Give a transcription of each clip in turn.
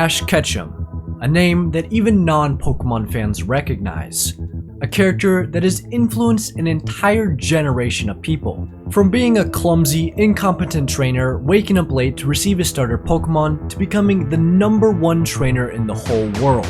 Ash Ketchum, a name that even non-Pokemon fans recognize. A character that has influenced an entire generation of people. From being a clumsy, incompetent trainer waking up late to receive his starter Pokemon to becoming the #1 trainer in the whole world.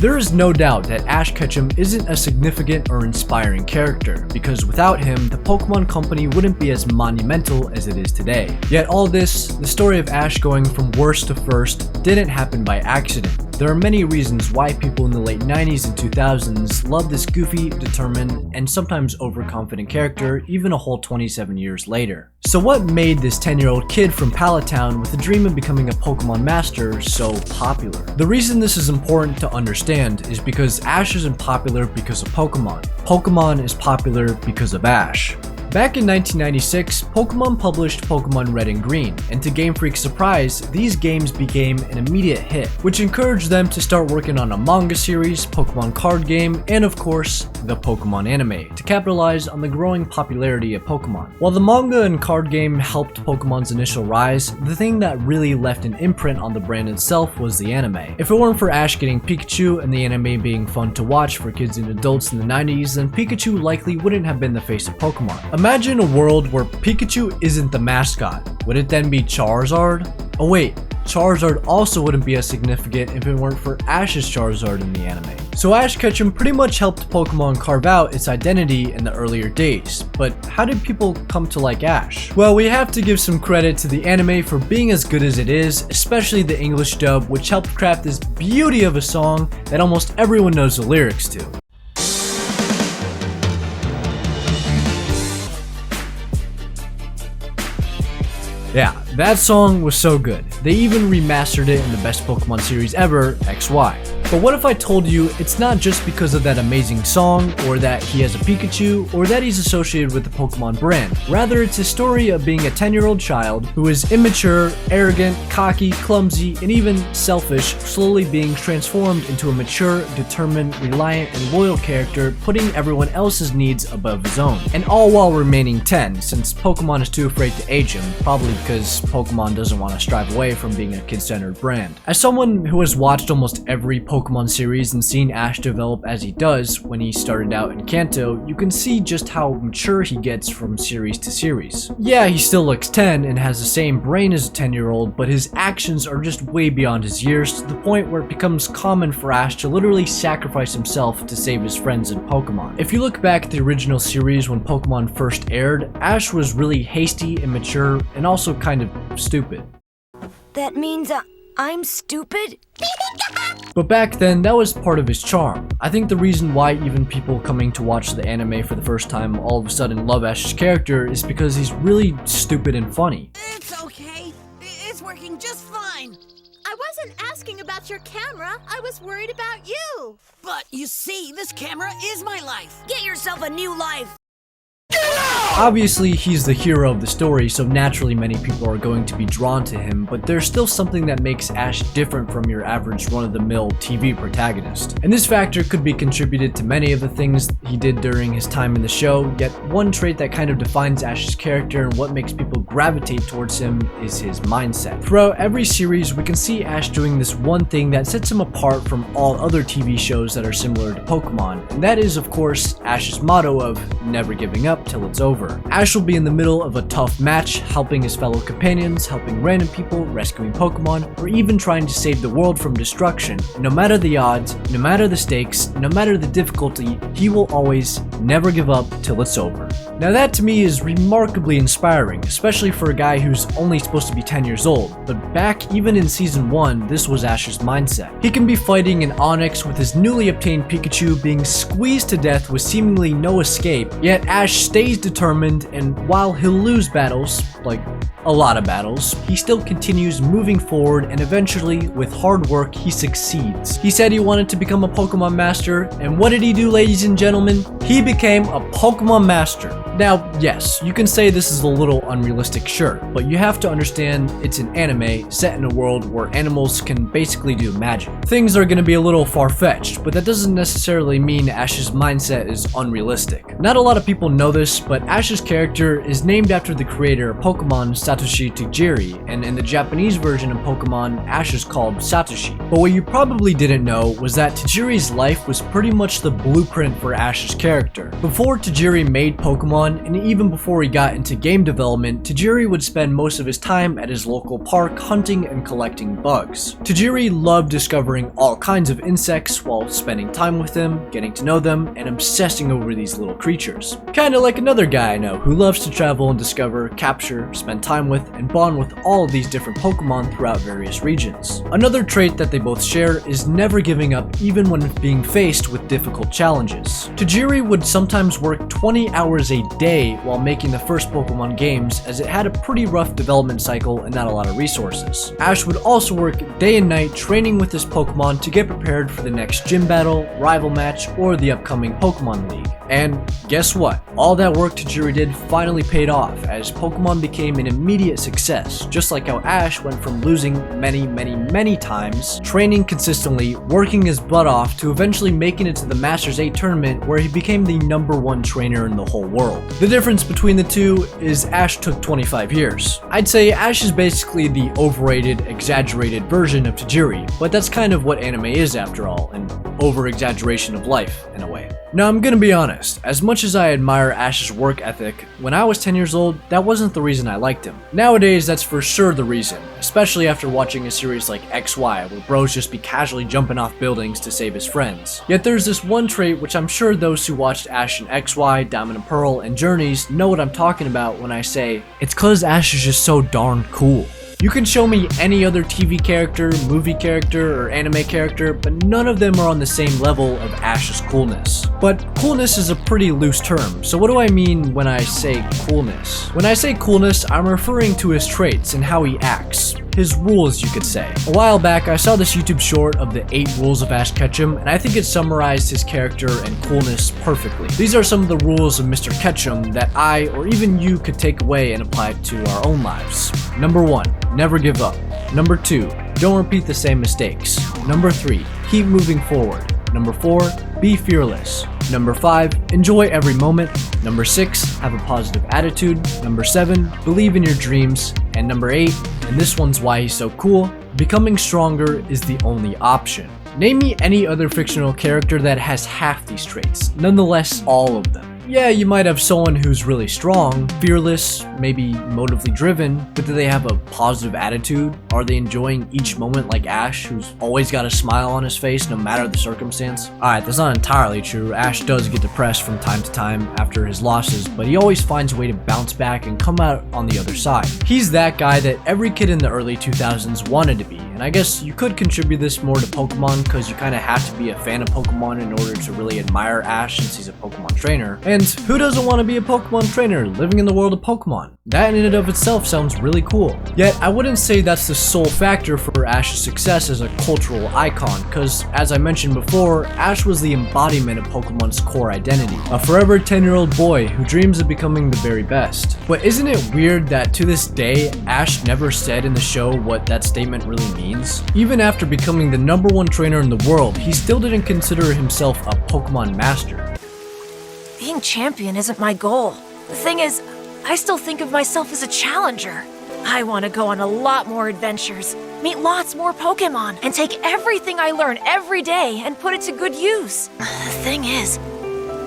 There is no doubt that Ash Ketchum isn't a significant or inspiring character, because without him, the Pokemon Company wouldn't be as monumental as it is today. Yet all this, the story of Ash going from worst to first, didn't happen by accident. There are many reasons why people in the late 90s and 2000s loved this goofy, determined, and sometimes overconfident character even a whole 27 years later. So what made this 10-year-old kid from Pallet Town with a dream of becoming a Pokemon master so popular? The reason this is important to understand is because Ash isn't popular because of Pokemon. Pokemon is popular because of Ash. Back in 1996, Pokemon published Pokemon Red and Green, and to Game Freak's surprise, these games became an immediate hit, which encouraged them to start working on a manga series, Pokemon card game, and of course, the Pokemon anime, to capitalize on the growing popularity of Pokemon. While the manga and card game helped Pokemon's initial rise, the thing that really left an imprint on the brand itself was the anime. If it weren't for Ash getting Pikachu and the anime being fun to watch for kids and adults in the 90s, then Pikachu likely wouldn't have been the face of Pokemon. Imagine a world where Pikachu isn't the mascot. Would it then be Charizard? Oh wait, Charizard also wouldn't be as significant if it weren't for Ash's Charizard in the anime. So Ash Ketchum pretty much helped Pokemon carve out its identity in the earlier days. But how did people come to like Ash? Well, we have to give some credit to the anime for being as good as it is, especially the English dub, which helped craft this beauty of a song that almost everyone knows the lyrics to. Yeah, that song was so good. They even remastered it in the best Pokemon series ever, XY. But what if I told you it's not just because of that amazing song, or that he has a Pikachu, or that he's associated with the Pokemon brand. Rather, it's a story of being a 10-year-old child who is immature, arrogant, cocky, clumsy, and even selfish, slowly being transformed into a mature, determined, reliant, and loyal character, putting everyone else's needs above his own. And all while remaining 10, since Pokemon is too afraid to age him, probably because Pokemon doesn't want to strive away from being a kid-centered brand. As someone who has watched almost every Pokemon series and seen Ash develop as he does when he started out in Kanto, you can see just how mature he gets from series to series. Yeah, he still looks 10 and has the same brain as a 10-year-old, but his actions are just way beyond his years, to the point where it becomes common for Ash to literally sacrifice himself to save his friends in Pokemon. If you look back at the original series when Pokemon first aired, Ash was really hasty, immature, and also kind of stupid. That means I'm stupid? But back then, that was part of his charm. I think the reason why even people coming to watch the anime for the first time all of a sudden love Ash's character is because he's really stupid and funny. It's okay. It's working just fine. I wasn't asking about your camera. I was worried about you. But you see, this camera is my life. Get yourself a new life. Obviously, he's the hero of the story, so naturally many people are going to be drawn to him, but there's still something that makes Ash different from your average run-of-the-mill TV protagonist. And this factor could be contributed to many of the things he did during his time in the show, yet one trait that kind of defines Ash's character and what makes people gravitate towards him is his mindset. Throughout every series, we can see Ash doing this one thing that sets him apart from all other TV shows that are similar to Pokemon, and that is, of course, Ash's motto of never giving up till it's over. Ash will be in the middle of a tough match, helping his fellow companions, helping random people, rescuing Pokemon, or even trying to save the world from destruction. No matter the odds, no matter the stakes, no matter the difficulty, he will always never give up till it's over. Now that to me is remarkably inspiring, especially for a guy who's only supposed to be 10 years old, but back even in season 1, this was Ash's mindset. He can be fighting in Onyx with his newly obtained Pikachu being squeezed to death with seemingly no escape, yet Ash stays determined, and while he'll lose battles, like a lot of battles, he still continues moving forward, and eventually, with hard work, he succeeds. He said he wanted to become a Pokemon Master, and what did he do, ladies and gentlemen? He became a Pokemon Master. Now, yes, you can say this is a little unrealistic, sure, but you have to understand it's an anime set in a world where animals can basically do magic. Things are gonna be a little far-fetched, but that doesn't necessarily mean Ash's mindset is unrealistic. Not a lot of people know this, but Ash's character is named after the creator of Pokemon, Satoshi Tajiri, and in the Japanese version of Pokemon, Ash is called Satoshi. But what you probably didn't know was that Tajiri's life was pretty much the blueprint for Ash's character. Before Tajiri made Pokemon, and even before he got into game development, Tajiri would spend most of his time at his local park hunting and collecting bugs. Tajiri loved discovering all kinds of insects while spending time with them, getting to know them, and obsessing over these little creatures. Kinda like another guy I know who loves to travel and discover, capture, spend time with, and bond with all of these different Pokemon throughout various regions. Another trait that they both share is never giving up even when being faced with difficult challenges. Tajiri would sometimes work 20 hours a day while making the first Pokemon games, as it had a pretty rough development cycle and not a lot of resources. Ash would also work day and night training with his Pokemon to get prepared for the next gym battle, rival match, or the upcoming Pokemon League. And guess what? All that work Tajiri did finally paid off, as Pokemon became an immediate success, just like how Ash went from losing many times, training consistently, working his butt off, to eventually making it to the Masters 8 tournament where he became the #1 trainer in the whole world. The difference between the two is Ash took 25 years. I'd say Ash is basically the overrated, exaggerated version of Tajiri, but that's kind of what anime is after all, an over-exaggeration of life in a way. Now I'm gonna be honest, as much as I admire Ash's work ethic, when I was 10 years old, that wasn't the reason I liked him. Nowadays, that's for sure the reason, especially after watching a series like XY, where bros just be casually jumping off buildings to save his friends. Yet there's this one trait which I'm sure those who watched Ash in XY, Diamond and Pearl, and Journeys know what I'm talking about when I say, it's cause Ash is just so darn cool. You can show me any other TV character, movie character, or anime character, but none of them are on the same level of Ash's coolness. But coolness is a pretty loose term, so what do I mean when I say coolness? When I say coolness, I'm referring to his traits and how he acts. His rules, you could say. A while back, I saw this YouTube short of the 8 rules of Ash Ketchum, and I think it summarized his character and coolness perfectly. These are some of the rules of Mr. Ketchum that I, or even you, could take away and apply to our own lives. Number 1, never give up. Number 2, don't repeat the same mistakes. Number 3, keep moving forward. Number 4, be fearless. Number 5, enjoy every moment. Number 6, have a positive attitude. Number 7, believe in your dreams. And number 8, and this one's why he's so cool, becoming stronger is the only option. Name me any other fictional character that has half these traits, nonetheless all of them. Yeah, you might have someone who's really strong, fearless, maybe motively driven, but do they have a positive attitude? Are they enjoying each moment like Ash, who's always got a smile on his face no matter the circumstance? Alright, that's not entirely true. Ash does get depressed from time to time after his losses, but he always finds a way to bounce back and come out on the other side. He's that guy that every kid in the early 2000s wanted to be, and I guess you could contribute this more to Pokemon because you kind of have to be a fan of Pokemon in order to really admire Ash since he's a Pokemon trainer. And who doesn't want to be a Pokemon trainer living in the world of Pokemon? That in and of itself sounds really cool. Yet I wouldn't say that's the sole factor for Ash's success as a cultural icon, because as I mentioned before, Ash was the embodiment of Pokemon's core identity. A forever 10-year-old boy who dreams of becoming the very best. But isn't it weird that to this day, Ash never said in the show what that statement really means? Even after becoming the #1 trainer in the world, he still didn't consider himself a Pokemon master. Being champion isn't my goal. The thing is, I still think of myself as a challenger. I want to go on a lot more adventures, meet lots more Pokemon, and take everything I learn every day and put it to good use. The thing is,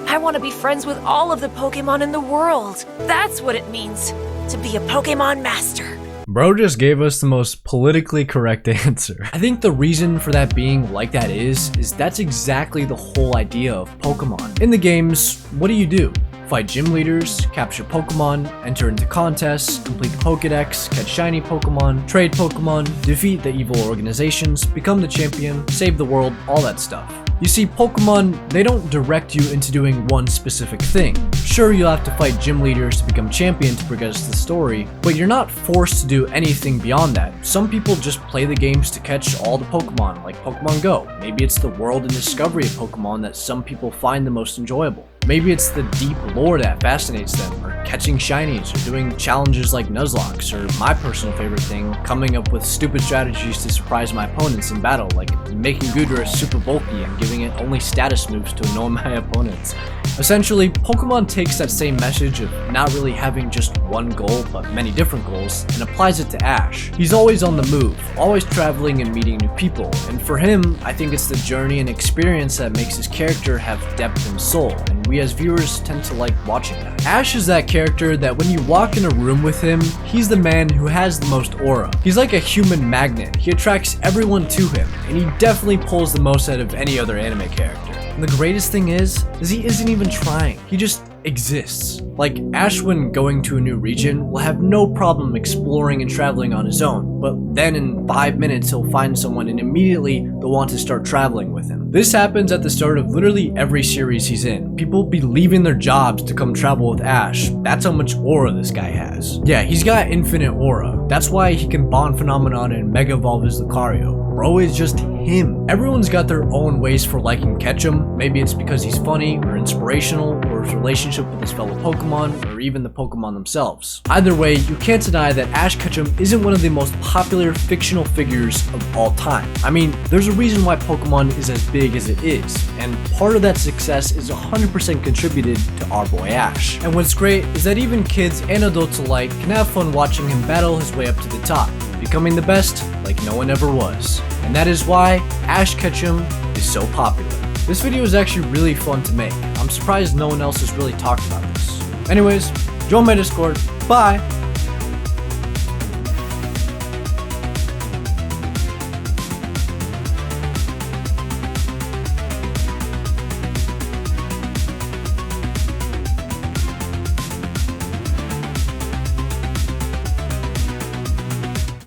I want to be friends with all of the Pokemon in the world. That's what it means to be a Pokemon master. Bro just gave us the most politically correct answer. I think the reason for that being like that is that's exactly the whole idea of Pokemon. In the games, what do? Fight gym leaders, capture Pokemon, enter into contests, complete the Pokédex, catch shiny Pokemon, trade Pokemon, defeat the evil organizations, become the champion, save the world, all that stuff. You see, Pokemon, they don't direct you into doing one specific thing. Sure, you'll have to fight gym leaders to become champion to progress the story, but you're not forced to do anything beyond that. Some people just play the games to catch all the Pokemon, like Pokemon Go. Maybe it's the world and discovery of Pokemon that some people find the most enjoyable. Maybe it's the deep lore that fascinates them, or catching shinies, or doing challenges like Nuzlocke, or my personal favorite thing, coming up with stupid strategies to surprise my opponents in battle, like making Gudra super bulky and giving it only status moves to annoy my opponents. Essentially, Pokemon takes that same message of not really having just one goal, but many different goals, and applies it to Ash. He's always on the move, always traveling and meeting new people, and for him, I think it's the journey and experience that makes his character have depth and soul, and we as viewers tend to like watching that. Ash is that character that when you walk in a room with him, he's the man who has the most aura. He's like a human magnet. He attracts everyone to him, and he definitely pulls the most out of any other anime character. And the greatest thing is he isn't even trying. He just exists. Like, Ash, when going to a new region, will have no problem exploring and traveling on his own, but then in 5 minutes he'll find someone and immediately they'll want to start traveling with him. This happens at the start of literally every series he's in. People be leaving their jobs to come travel with Ash. That's how much aura this guy has. Yeah, he's got infinite aura. That's why he can bond Phenomenon and Mega Evolve his Lucario. Bro is just him. Everyone's got their own ways for liking Ketchum. Maybe it's because he's funny or inspirational, or his relationship with his fellow Pokemon, or even the Pokemon themselves. Either way, you can't deny that Ash Ketchum isn't one of the most popular fictional figures of all time. I mean, there's a reason why Pokemon is as big as it is, and part of that success is 100% contributed to our boy Ash. And what's great is that even kids and adults alike can have fun watching him battle his way up to the top, becoming the best like no one ever was. And that is why Ash Ketchum is so popular. This video is actually really fun to make. I'm surprised no one else has really talked about this. Anyways, join my Discord. Bye!